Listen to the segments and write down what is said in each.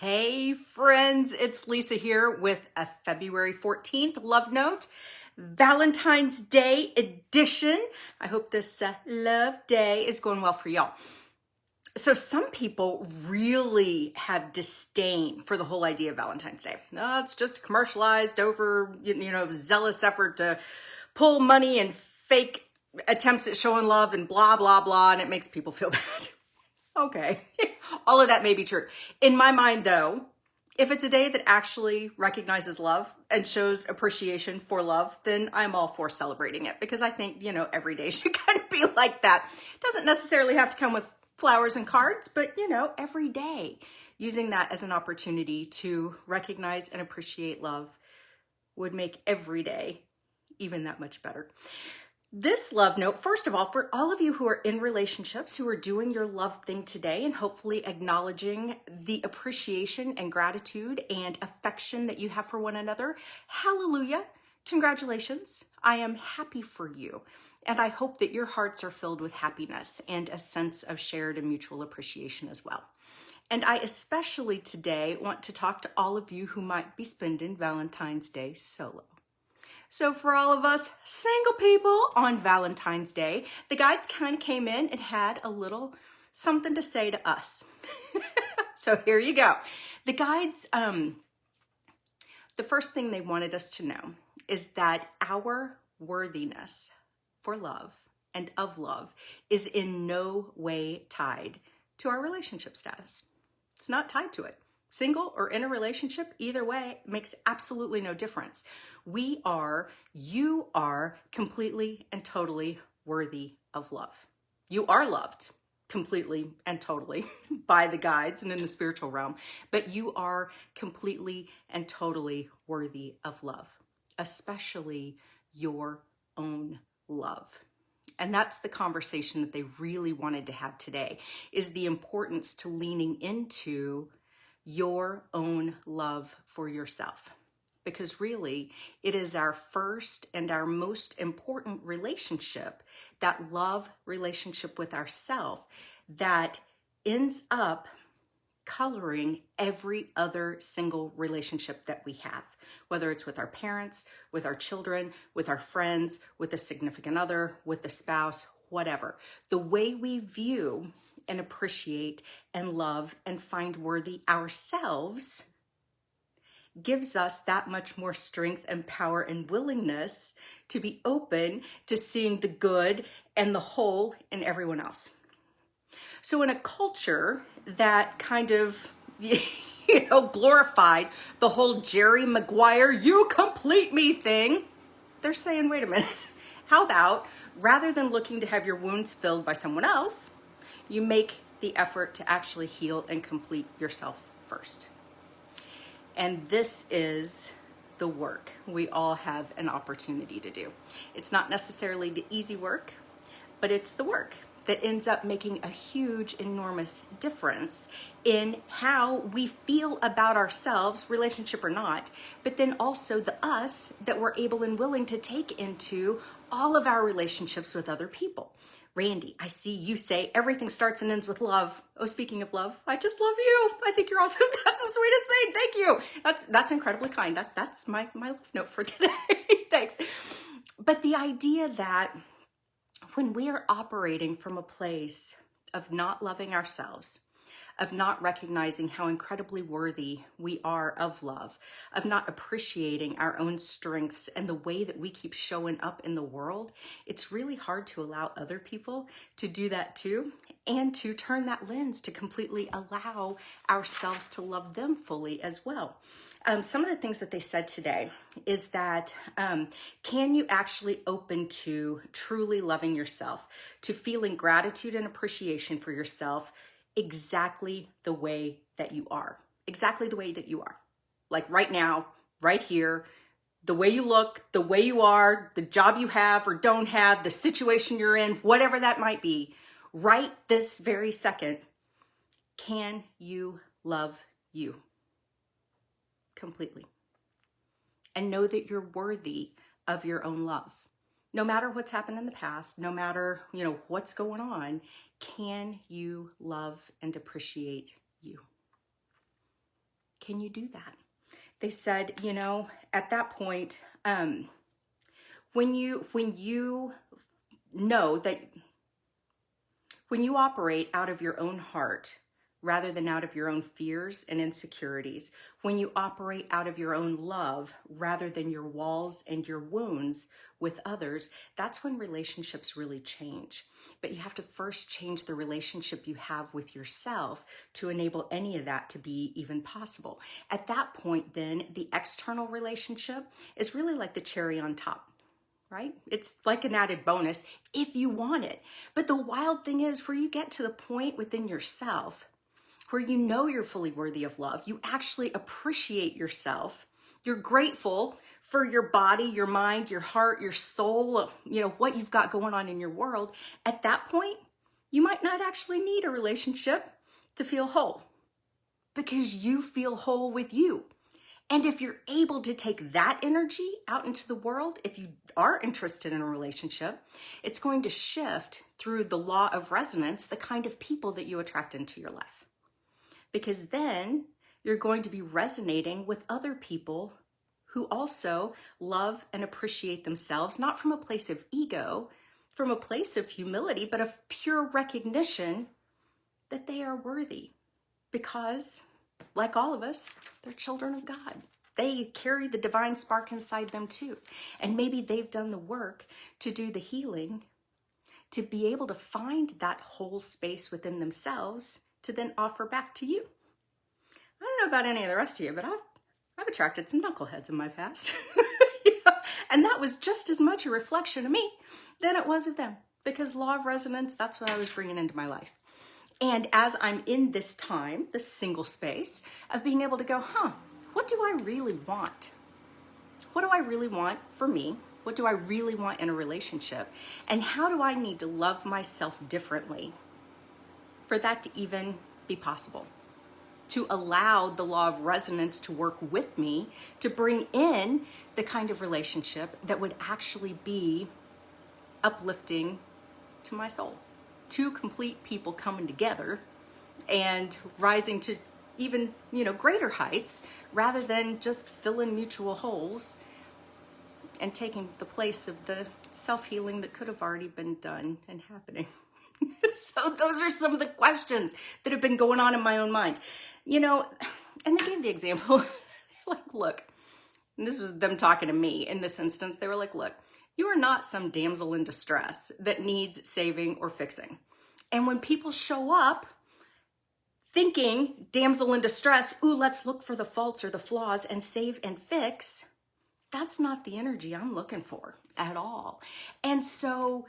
Hey friends, it's Lisa here with a February 14th love note, Valentine's Day edition. I hope this love day is going well for y'all. So some people really have disdain for the whole idea of Valentine's Day. No, it's just a commercialized over, zealous effort to pull money and fake attempts at showing love and blah, blah, blah, and it makes people feel bad. Okay, all of that may be true. In my mind, though, if it's a day that actually recognizes love and shows appreciation for love, then I'm all for celebrating it because I think, every day should kind of be like that. It doesn't necessarily have to come with flowers and cards, but, every day using that as an opportunity to recognize and appreciate love would make every day even that much better. This love note, first of all, for all of you who are in relationships, who are doing your love thing today and hopefully acknowledging the appreciation and gratitude and affection that you have for one another, hallelujah, congratulations. I am happy for you. And I hope that your hearts are filled with happiness and a sense of shared and mutual appreciation as well. And I especially today want to talk to all of you who might be spending Valentine's Day solo. So for all of us single people on Valentine's Day, the guides kind of came in and had a little something to say to us. So here you go. The guides, the first thing they wanted us to know is that our worthiness for love and of love is in no way tied to our relationship status. It's not tied to it. Single or in a relationship, either way, makes absolutely no difference. You are completely and totally worthy of love. You are loved completely and totally by the guides and in the spiritual realm, but you are completely and totally worthy of love, especially your own love. And that's the conversation that they really wanted to have today, is the importance to leaning into your own love for yourself. Because really, it is our first and our most important relationship, that love relationship with ourself, that ends up coloring every other single relationship that we have, whether it's with our parents, with our children, with our friends, with a significant other, with a spouse, whatever. The way we view and appreciate and love and find worthy ourselves gives us that much more strength and power and willingness to be open to seeing the good and the whole in everyone else. So in a culture that kind of, glorified the whole Jerry Maguire, you complete me thing, they're saying, wait a minute, how about rather than looking to have your wounds filled by someone else, you make the effort to actually heal and complete yourself first. And this is the work we all have an opportunity to do. It's not necessarily the easy work, but it's the work that ends up making a huge, enormous difference in how we feel about ourselves, relationship or not, but then also the us that we're able and willing to take into all of our relationships with other people. Randy, I see you say everything starts and ends with love. Oh, speaking of love, I just love you. I think you're awesome. That's the sweetest thing. Thank you. That's incredibly kind. That's my love note for today. Thanks. But the idea that when we are operating from a place of not loving ourselves, of not recognizing how incredibly worthy we are of love, of not appreciating our own strengths and the way that we keep showing up in the world, it's really hard to allow other people to do that too, and to turn that lens to completely allow ourselves to love them fully as well. Some of the things that they said today is that can you actually open to truly loving yourself, to feeling gratitude and appreciation for yourself exactly the way that you are, exactly the way that you are, like right now, right here, the way you look, the way you are, the job you have or don't have, the situation you're in, whatever that might be, right this very second. Can you love you completely and know that you're worthy of your own love? No matter what's happened in the past, no matter, what's going on, can you love and appreciate you? can you do that? They said, you know, at that point, when you know that when you operate out of your own heart rather than out of your own fears and insecurities, when you operate out of your own love rather than your walls and your wounds with others, that's when relationships really change. But you have to first change the relationship you have with yourself to enable any of that to be even possible. At that point, then, the external relationship is really like the cherry on top. Right? It's like an added bonus if you want it. But the wild thing is where you get to the point within yourself where you know you're fully worthy of love, you actually appreciate yourself, you're grateful for your body, your mind, your heart, your soul, you know, what you've got going on in your world. At that point, you might not actually need a relationship to feel whole because you feel whole with you. And if you're able to take that energy out into the world, if you are interested in a relationship, it's going to shift through the law of resonance, the kind of people that you attract into your life. Because then you're going to be resonating with other people who also love and appreciate themselves, not from a place of ego, from a place of humility, but of pure recognition that they are worthy. Because, like all of us, they're children of God. They carry the divine spark inside them too. And maybe they've done the work to do the healing, to be able to find that whole space within themselves to then offer back to you. I don't know about any of the rest of you, but I've attracted some knuckleheads in my past. You know? And that was just as much a reflection of me than it was of them. Because law of resonance, that's what I was bringing into my life. And as I'm in this time, this single space of being able to go, what do I really want? What do I really want for me? What do I really want in a relationship? And how do I need to love myself differently for that to even be possible? To allow the law of resonance to work with me, to bring in the kind of relationship that would actually be uplifting to my soul. Two complete people coming together and rising to even, greater heights rather than just filling mutual holes and taking the place of the self-healing that could have already been done and happening. So those are some of the questions that have been going on in my own mind, and they gave the example, like, look, and this was them talking to me in this instance. They were like, look, you are not some damsel in distress that needs saving or fixing. And when people show up thinking damsel in distress, ooh, let's look for the faults or the flaws and save and fix, that's not the energy I'm looking for at all. And so,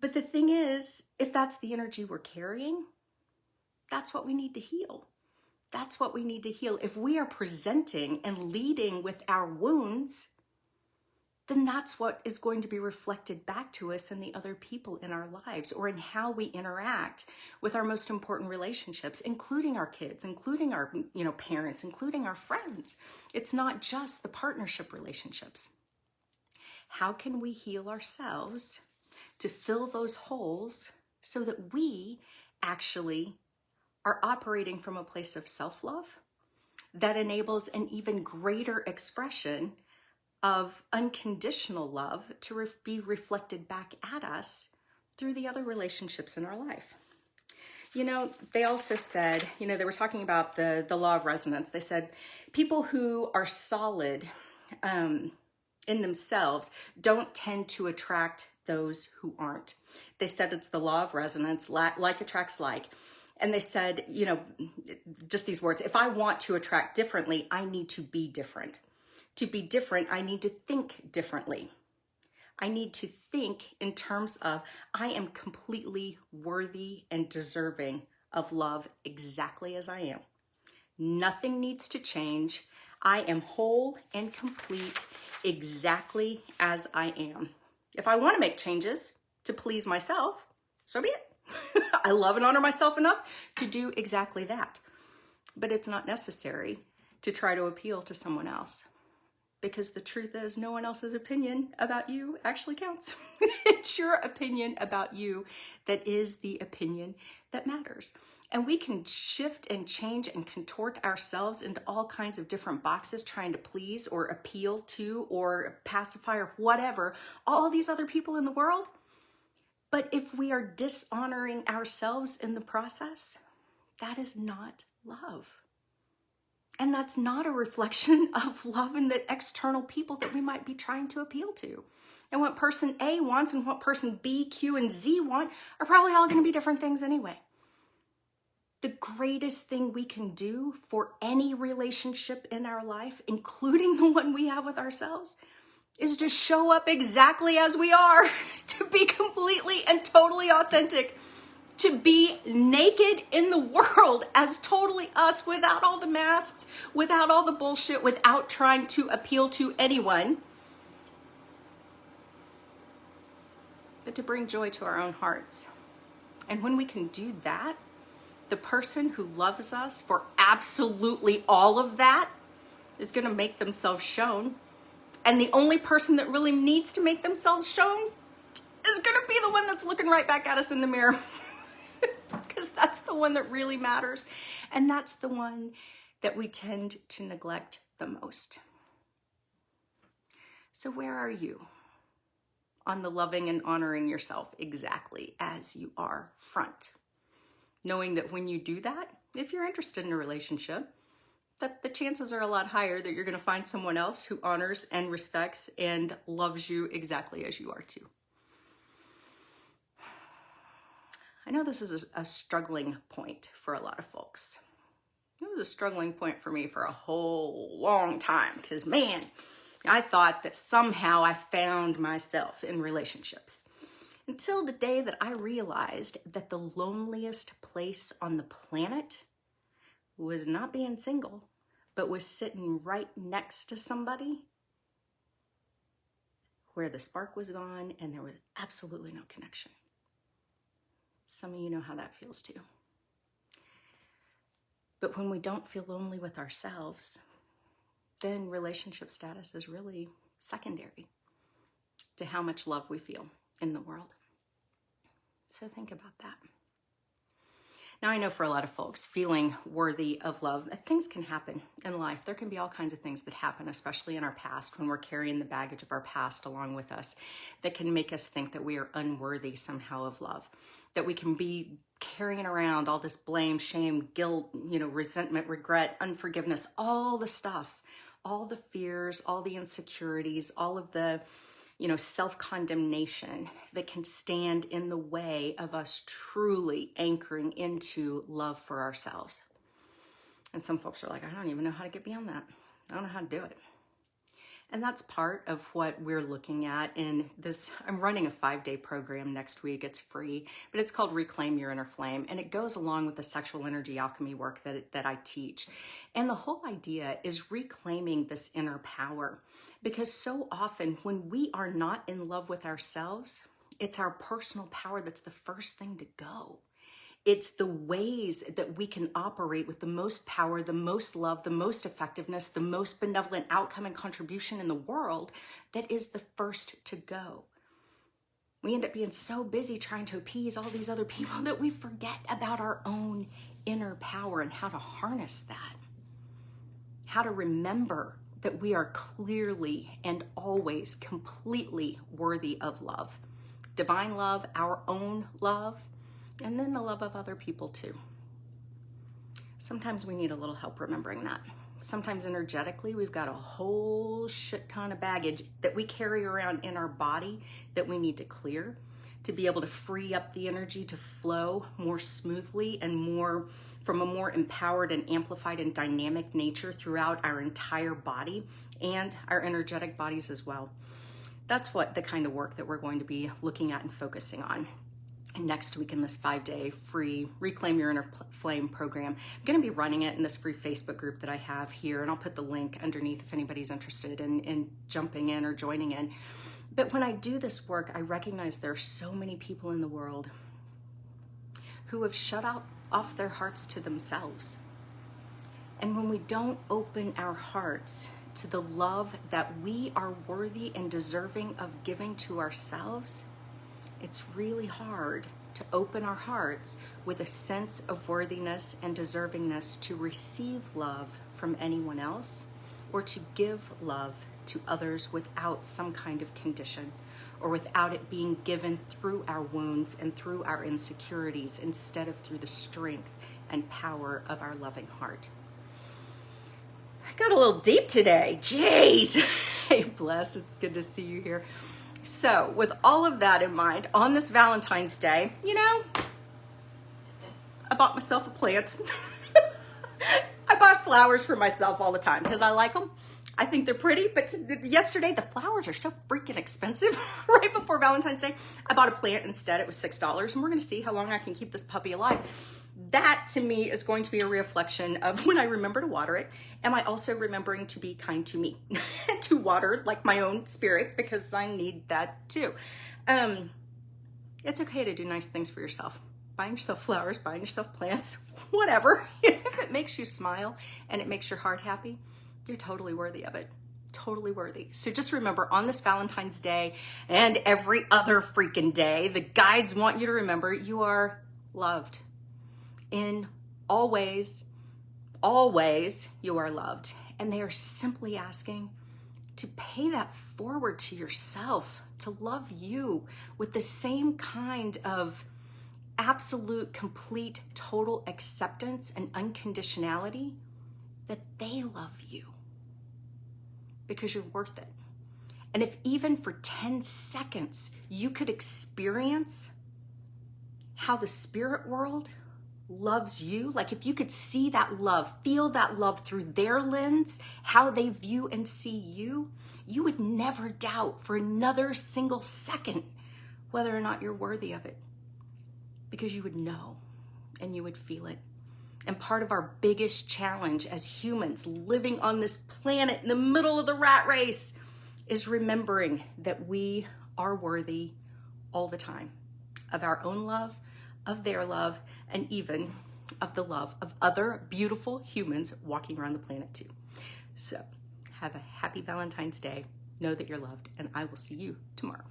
but the thing is, if that's the energy we're carrying, that's what we need to heal. That's what we need to heal. If we are presenting and leading with our wounds, then that's what is going to be reflected back to us and the other people in our lives, or in how we interact with our most important relationships, including our kids, including our parents, including our friends. It's not just the partnership relationships. How can we heal ourselves to fill those holes so that we actually are operating from a place of self-love that enables an even greater expression of unconditional love to be reflected back at us through the other relationships in our life. They also said, they were talking about the law of resonance. They said people who are solid in themselves don't tend to attract those who aren't. They said it's the law of resonance, like attracts like. And they said, just these words, if I want to attract differently, I need to be different. To be different, I need to think differently. I need to think in terms of I am completely worthy and deserving of love exactly as I am. Nothing needs to change. I am whole and complete exactly as I am. If I want to make changes to please myself, so be it. I love and honor myself enough to do exactly that. But it's not necessary to try to appeal to someone else. Because the truth is, no one else's opinion about you actually counts. It's your opinion about you that is the opinion that matters. And we can shift and change and contort ourselves into all kinds of different boxes, trying to please or appeal to or pacify or whatever, all these other people in the world. But if we are dishonoring ourselves in the process, that is not love. And that's not a reflection of love in the external people that we might be trying to appeal to. And what person A wants and what person B, Q, and Z want are probably all going to be different things anyway. The greatest thing we can do for any relationship in our life, including the one we have with ourselves, is to show up exactly as we are, to be completely and totally authentic, to be naked in the world as totally us, without all the masks, without all the bullshit, without trying to appeal to anyone, but to bring joy to our own hearts. And when we can do that, the person who loves us for absolutely all of that is going to make themselves shown. And the only person that really needs to make themselves shown is going to be the one that's looking right back at us in the mirror. Because that's the one that really matters. And that's the one that we tend to neglect the most. So where are you on the loving and honoring yourself exactly as you are front? Knowing that when you do that, if you're interested in a relationship, that the chances are a lot higher that you're going to find someone else who honors and respects and loves you exactly as you are too. I know this is a struggling point for a lot of folks. It was a struggling point for me for a whole long time because, man, I thought that somehow I found myself in relationships. Until the day that I realized that the loneliest place on the planet was not being single, but was sitting right next to somebody where the spark was gone and there was absolutely no connection. Some of you know how that feels too. But when we don't feel lonely with ourselves, then relationship status is really secondary to how much love we feel in the world. So think about that. Now, I know for a lot of folks, feeling worthy of love, things can happen in life. There can be all kinds of things that happen, especially in our past, when we're carrying the baggage of our past along with us, that can make us think that we are unworthy somehow of love, that we can be carrying around all this blame, shame, guilt, resentment, regret, unforgiveness, all the stuff, all the fears, all the insecurities, all of the self-condemnation that can stand in the way of us truly anchoring into love for ourselves. And some folks are like, I don't even know how to get beyond that. I don't know how to do it. And that's part of what we're looking at in this. I'm running a 5-day program next week. It's free, but it's called Reclaim Your Inner Flame. And it goes along with the sexual energy alchemy work that I teach. And the whole idea is reclaiming this inner power. Because so often when we are not in love with ourselves, it's our personal power that's the first thing to go. It's the ways that we can operate with the most power, the most love, the most effectiveness, the most benevolent outcome and contribution in the world that is the first to go. We end up being so busy trying to appease all these other people that we forget about our own inner power and how to harness that. How to remember that we are clearly and always completely worthy of love. Divine love, our own love, and then the love of other people too. Sometimes we need a little help remembering that. Sometimes energetically, we've got a whole shit ton of baggage that we carry around in our body that we need to clear to be able to free up the energy to flow more smoothly and more from a more empowered and amplified and dynamic nature throughout our entire body and our energetic bodies as well. That's what the kind of work that we're going to be looking at and focusing on next week in this 5-day free Reclaim Your Inner Flame program. I'm going to be running it in this free Facebook group that I have here, and I'll put the link underneath if anybody's interested in jumping in or joining in. But when I do this work, I recognize there are so many people in the world who have shut off their hearts to themselves. And when we don't open our hearts to the love that we are worthy and deserving of giving to ourselves, it's really hard to open our hearts with a sense of worthiness and deservingness to receive love from anyone else, or to give love to others without some kind of condition, or without it being given through our wounds and through our insecurities, instead of through the strength and power of our loving heart. I got a little deep today. Jeez. Hey, bless. It's good to see you here. So with all of that in mind, on this Valentine's Day, I bought myself a plant. I buy flowers for myself all the time because I like them. I think they're pretty, but yesterday the flowers are so freaking expensive. Right before Valentine's Day, I bought a plant instead. It was $6, and we're gonna see how long I can keep this puppy alive. That to me is going to be a reflection of when I remember to water it. Am I also remembering to be kind to me? To water like my own spirit, because I need that too. It's okay to do nice things for yourself. Buying yourself flowers, buying yourself plants, whatever. If it makes you smile and it makes your heart happy, you're totally worthy of it. Totally worthy. So just remember, on this Valentine's Day and every other freaking day, the guides want you to remember you are loved. In all ways you are loved. And they are simply asking to pay that forward to yourself, to love you with the same kind of absolute, complete, total acceptance and unconditionality that they love you, because you're worth it. And if even for 10 seconds you could experience how the spirit world loves you, like if you could see that love, feel that love through their lens, how they view and see you, you would never doubt for another single second whether or not you're worthy of it, because you would know and you would feel it. And part of our biggest challenge as humans living on this planet in the middle of the rat race is remembering that we are worthy all the time of our own love, of their love, and even of the love of other beautiful humans walking around the planet too. So have a happy Valentine's Day. Know that you're loved, and I will see you tomorrow.